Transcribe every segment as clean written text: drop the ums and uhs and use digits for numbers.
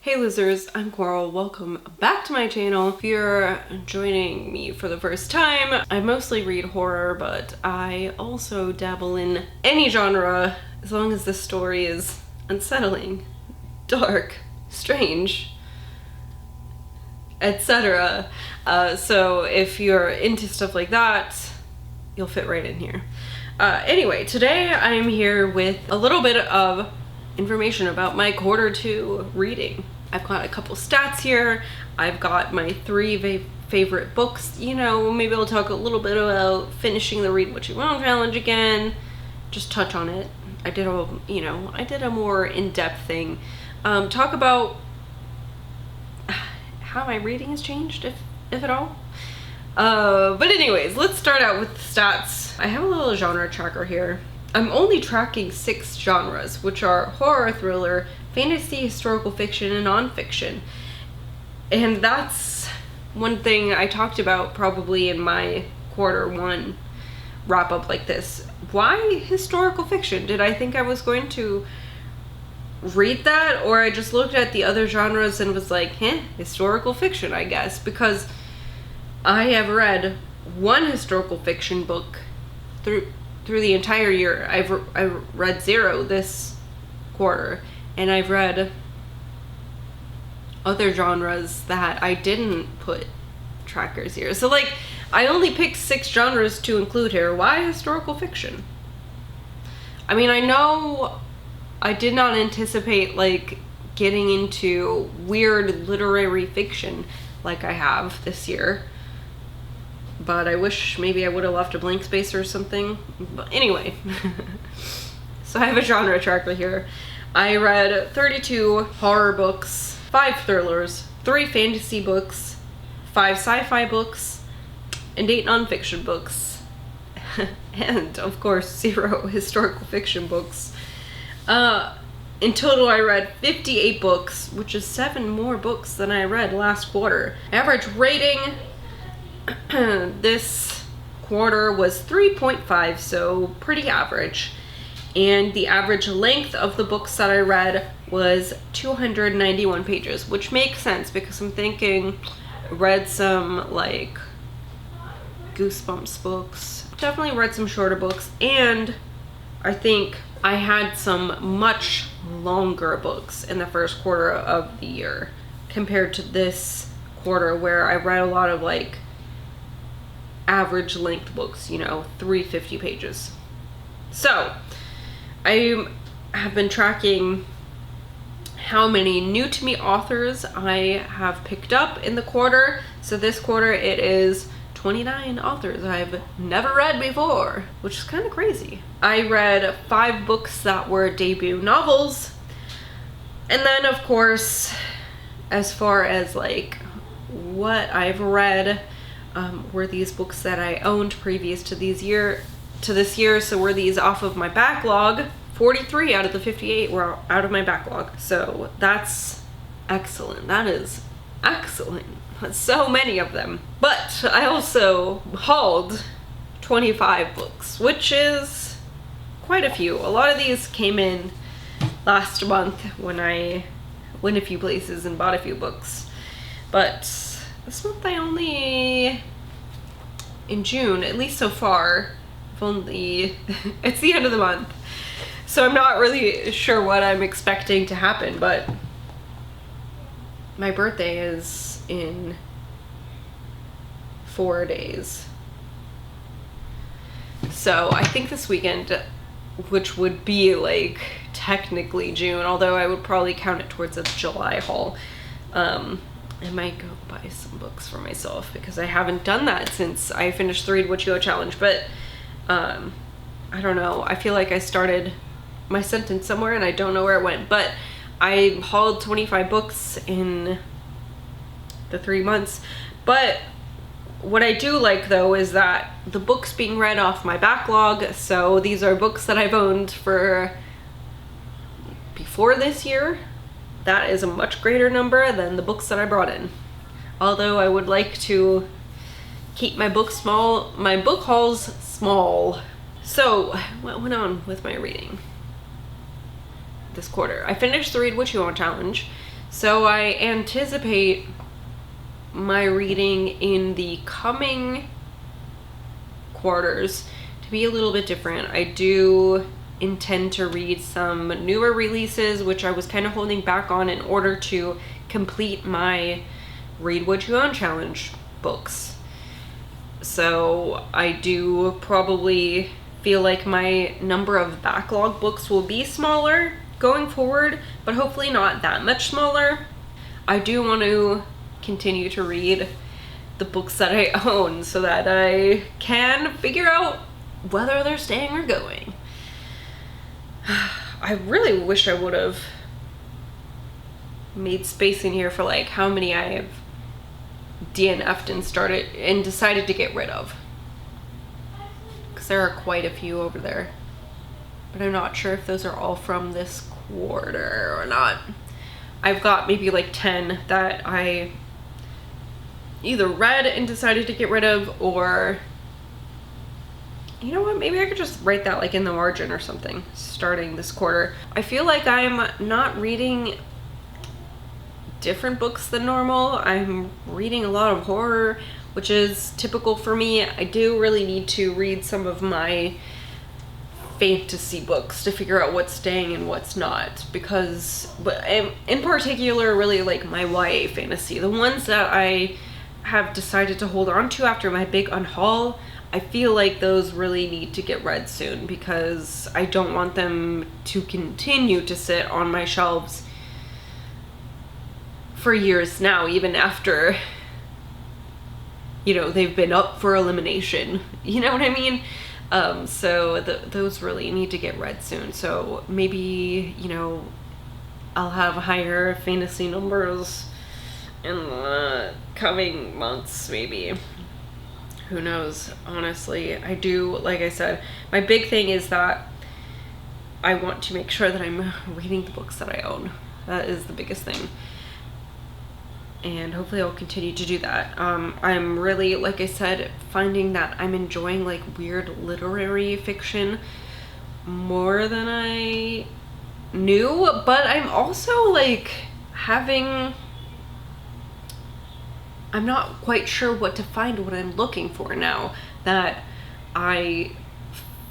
Hey losers, I'm Coral. Welcome back to my channel. If you're joining me for the first time, I mostly read horror, but I also dabble in any genre as long as the story is unsettling, dark, strange, etc. So if you're into stuff like that, you'll fit right in here. Anyway, today I'm here with a little bit of information about my Q2 reading. I've got a couple stats here. I've got my three favorite books. You know, maybe I'll talk a little bit about finishing the Read What You Want challenge again. Just touch on it. I did a more in-depth thing. Talk about how my reading has changed, if at all. But anyways, let's start out with the stats. I have a little genre tracker here. I'm only tracking 6 genres, which are horror, thriller, fantasy, historical fiction, and nonfiction. And that's one thing I talked about probably in my Q1 wrap up like this. Why historical fiction? Did I think I was going to read that? Or I just looked at the other genres and was like, historical fiction, I guess. Because I have read one historical fiction book through the entire year. I've read 0 this quarter, and I've read other genres that I didn't put trackers here. So like, I only picked 6 genres to include here. Why historical fiction? I mean, I know I did not anticipate like getting into weird literary fiction like I have this year. But I wish maybe I would have left a blank space or something. But anyway, so I have a genre tracker here. I read 32 horror books, 5 thrillers, 3 fantasy books, 5 sci-fi books, and 8 nonfiction books. And of course, 0 historical fiction books. In total, I read 58 books, which is 7 more books than I read last quarter. Average rating this quarter was 3.5, so pretty average. And the average length of the books that I read was 291 pages, which makes sense because I'm thinking I read some like Goosebumps books, definitely read some shorter books, and I think I had some much longer books in the first quarter of the year compared to this quarter where I read a lot of like average length books, 350 pages. So I have been tracking how many new to me authors I have picked up in the quarter. So this quarter it is 29 authors I've never read before, which is kind of crazy. I read 5 books that were debut novels. And then of course, as far as like what I've read, were these books that I owned previous to this year. So were these off of my backlog. 43 out of the 58 were out of my backlog. So that's excellent. That is excellent. That's so many of them. But I also hauled 25 books, which is quite a few. A lot of these came in last month when I went a few places and bought a few books. But this month I only, in June, at least so far, I've only, it's the end of the month. So I'm not really sure what I'm expecting to happen, but my birthday is in 4 days. So I think this weekend, which would be like technically June, although I would probably count it towards a July haul, I might go buy some books for myself because I haven't done that since I finished the Read What You Want challenge. But I don't know. I feel like I started my sentence somewhere and I don't know where it went. But I hauled 25 books in the 3 months. But what I do like though is that the books being read off my backlog. So these are books that I've owned for before this year. That is a much greater number than the books that I brought in. Although I would like to keep my book hauls small. So what went on with my reading this quarter? I finished the Read What You Want challenge. So I anticipate my reading in the coming quarters to be a little bit different. I do intend to read some newer releases, which I was kind of holding back on in order to complete my Read What You Own challenge books. So I do probably feel like my number of backlog books will be smaller going forward, but hopefully not that much smaller. I do want to continue to read the books that I own so that I can figure out whether they're staying or going. I really wish I would have made space in here for like how many I have DNF'd and decided to get rid of. Because there are quite a few over there. But I'm not sure if those are all from this quarter or not. I've got maybe like 10 that I either read and decided to get rid of, or you know what, maybe I could just write that like in the margin or something starting this quarter. I feel like I'm not reading different books than normal. I'm reading a lot of horror, which is typical for me. I do really need to read some of my fantasy books to figure out what's staying and what's not, because in particular really like my YA fantasy, the ones that I have decided to hold on to after my big unhaul. I feel like those really need to get read soon, because I don't want them to continue to sit on my shelves for years now, even after, you know, they've been up for elimination. You know what I mean? So those really need to get read soon. So maybe, you know, I'll have higher fantasy numbers in the coming months, maybe. Who knows? Honestly, I do, like I said, my big thing is that I want to make sure that I'm reading the books that I own. That is the biggest thing. And hopefully I'll continue to do that. I'm really, like I said, finding that I'm enjoying like weird literary fiction more than I knew, but I'm also like I'm not quite sure what to find, what I'm looking for now that I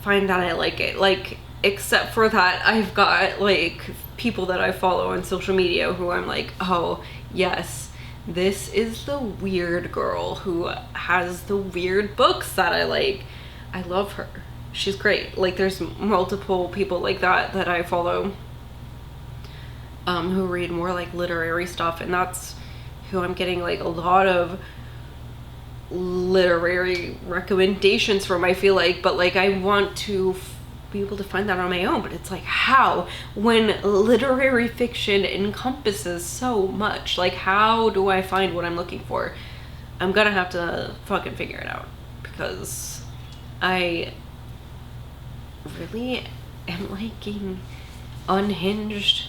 find that I like it. Like, except for that, I've got like people that I follow on social media who I'm like, oh yes, this is the weird girl who has the weird books that I like. I love her. She's great. Like, there's multiple people like that I follow who read more like literary stuff, and that's who I'm getting like a lot of literary recommendations from, I feel like. But like, I want to be able to find that on my own, but it's like, how, when literary fiction encompasses so much? Like, how do I find what I'm looking for? I'm gonna have to fucking figure it out, because I really am liking unhinged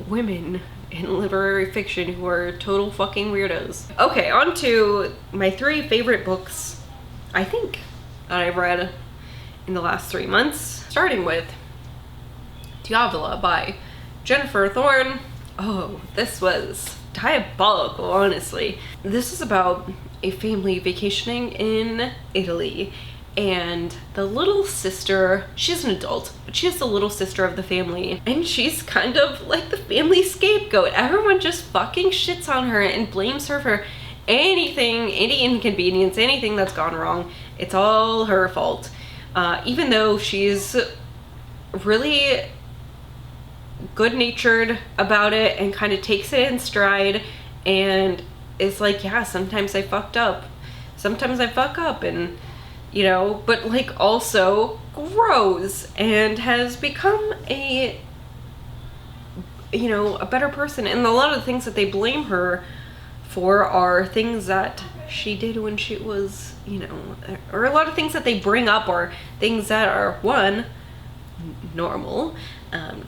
women in literary fiction who are total fucking weirdos. Okay, on to my 3 favorite books, I think, that I've read in the last 3 months, starting with Diavola by Jennifer Thorne. Oh, this was diabolical, honestly. This is about a family vacationing in Italy, and the little sister, she's an adult, but she's the little sister of the family, and she's kind of like the family scapegoat. Everyone just fucking shits on her and blames her for anything, any inconvenience, anything that's gone wrong. It's all her fault. Even though she's really good-natured about it and kind of takes it in stride and is like, yeah, sometimes I fucked up. Sometimes I fuck up, and, you know, but like also grows and has become a, you know, a better person. And a lot of the things that they blame her for are things that she did when she was, you know, or a lot of things that they bring up are things that are, 1, normal,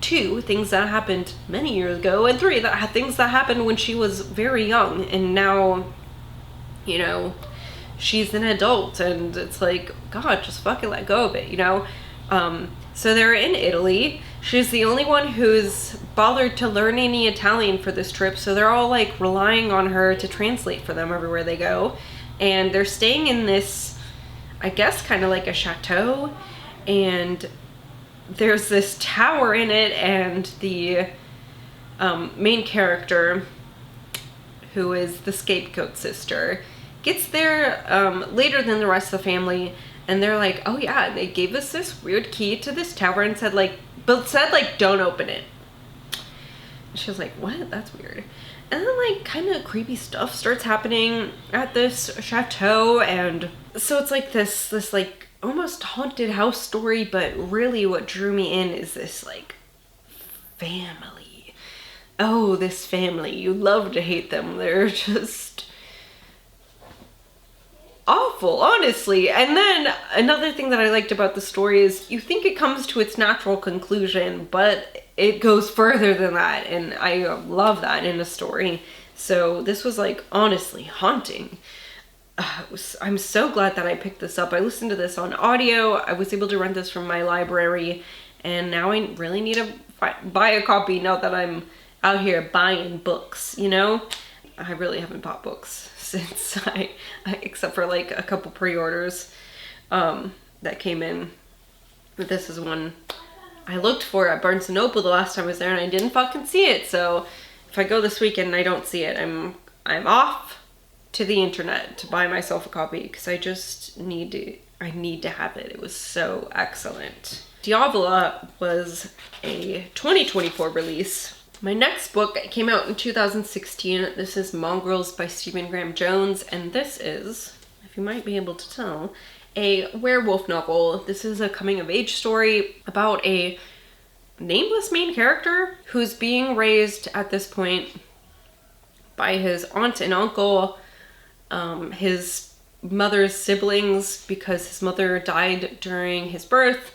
2, things that happened many years ago, and 3, things that happened when she was very young, and now, you know, she's an adult, and it's like, God, just fucking let go of it, you know? So they're in Italy. She's the only one who's bothered to learn any Italian for this trip, so they're all like relying on her to translate for them everywhere they go. And they're staying in this, I guess, kind of like a chateau, and there's this tower in it, and the main character, who is the scapegoat sister, gets there later than the rest of the family, and they're like, oh yeah, they gave us this weird key to this tower and said like, don't open it. And she was like, what? That's weird. And then like kind of creepy stuff starts happening at this chateau, and so it's like this like almost haunted house story, but really what drew me in is this like family. Oh, this family, you love to hate them. They're just awful, honestly. And then another thing that I liked about the story is you think it comes to its natural conclusion, but it goes further than that, and I love that in a story. So this was like honestly haunting. I'm so glad that I picked this up. I listened to this on audio. I was able to rent this from my library, and now I really need to buy a copy now that I'm out here buying books, you know? I really haven't bought books since I except for like a couple pre-orders that came in. But this is one I looked for at Barnes & Noble the last time I was there, and I didn't fucking see it. So if I go this weekend and I don't see it, I'm off to the internet to buy myself a copy, because I just need to have it. It was so excellent. Diavola was a 2024 release. My next book came out in 2016. This is Mongrels by Stephen Graham Jones, and this is, if you might be able to tell, a werewolf novel. This is a coming-of-age story about a nameless main character who's being raised at this point by his aunt and uncle, his mother's siblings, because his mother died during his birth,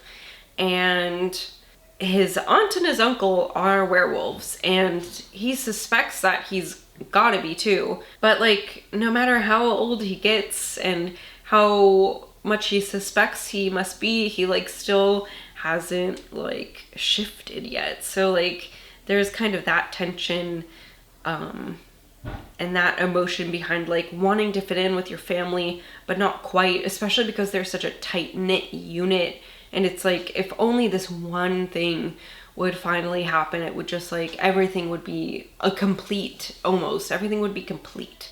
and his aunt and his uncle are werewolves, and he suspects that he's gotta be too. But like, no matter how old he gets and how much he suspects he must be, he like still hasn't like shifted yet. So like there's kind of that tension and that emotion behind like wanting to fit in with your family but not quite, especially because they're such a tight-knit unit. And it's like, if only this one thing would finally happen, it would just like, everything would be almost everything would be complete.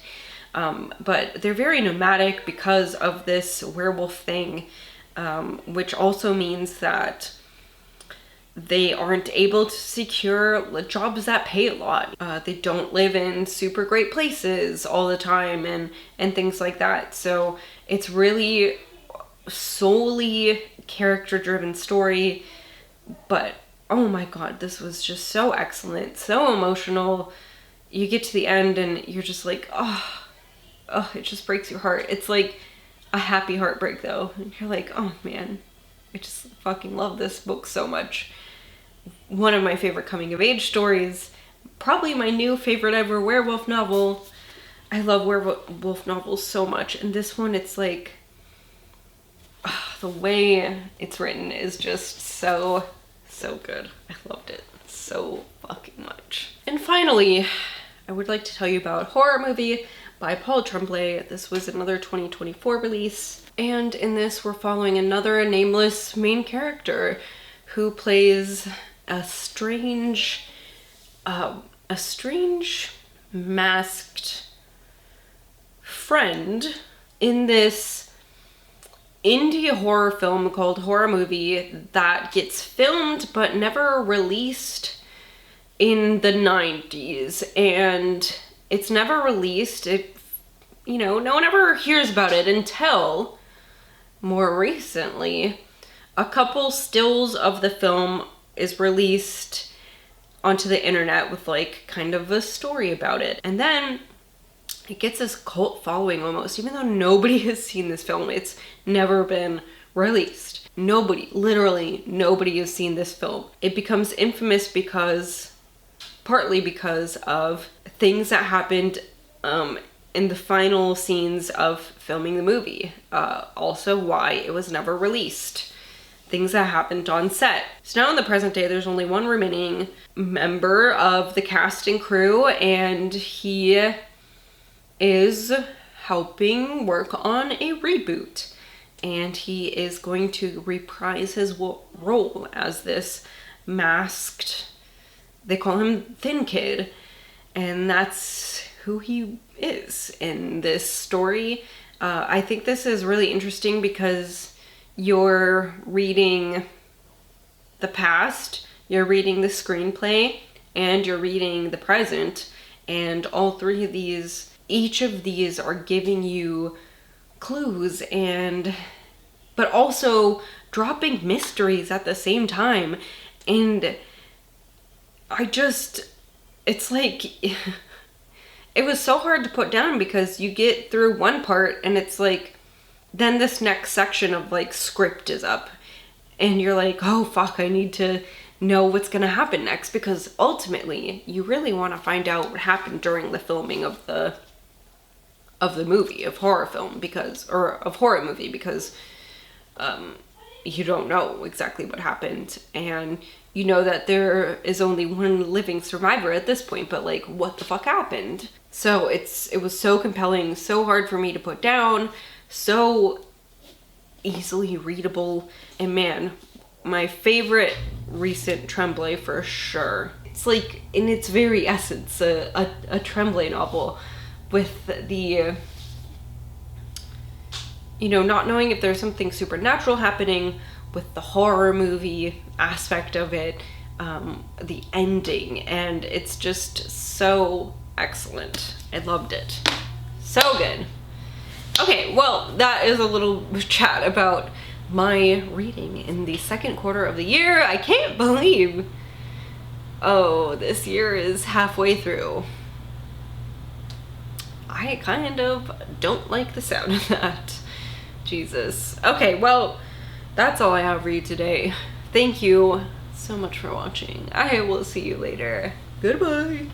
But they're very nomadic because of this werewolf thing, which also means that they aren't able to secure jobs that pay a lot. They don't live in super great places all the time and things like that. So it's really solely character-driven story, but oh my god, this was just so excellent, so emotional. You get to the end and you're just like, oh, it just breaks your heart. It's like a happy heartbreak though. And you're like, oh man, I just fucking love this book so much. One of my favorite coming of age stories, probably my new favorite ever werewolf novel. I love werewolf novels so much, and this one, it's like, the way it's written is just so good. I loved it so fucking much. And finally, I would like to tell you about Horror Movie by Paul Tremblay. This was another 2024 release, and in this we're following another nameless main character who plays a strange masked friend in this indie horror film called Horror Movie that gets filmed but never released in the 90s, and it's never released. No one ever hears about it until more recently. A couple stills of the film is released onto the internet with like kind of a story about it, and then it gets this cult following almost, even though nobody has seen this film. It's never been released. Literally nobody has seen this film. It becomes infamous partly because of things that happened in the final scenes of filming the movie. Also why it was never released. things that happened on set. So now in the present day, there's only one remaining member of the cast and crew, and he is helping work on a reboot. And he is going to reprise his role as this masked, they call him Thin Kid, and that's who he is in this story. I think this is really interesting because you're reading the past, you're reading the screenplay, and you're reading the present, and all three of these, each of these are giving you clues but also dropping mysteries at the same time. And it's like, it was so hard to put down because you get through one part and it's like, then this next section of like script is up and you're like, oh fuck, I need to know what's gonna happen next, because ultimately you really want to find out what happened during the filming of the movie, of horror movie, because you don't know exactly what happened, and you know that there is only one living survivor at this point, but like, what the fuck happened? So it was so compelling, so hard for me to put down, so easily readable, and man, my favorite recent Tremblay for sure. It's like, in its very essence, a Tremblay novel, with the not knowing if there's something supernatural happening, with the horror movie aspect of it, the ending, and it's just so excellent. I loved it. So good. Okay, well, that is a little chat about my reading in the second quarter of the year. I can't believe, this year is halfway through. I kind of don't like the sound of that. Jesus. Okay, well, that's all I have for you today. Thank you so much for watching. I will see you later. Goodbye.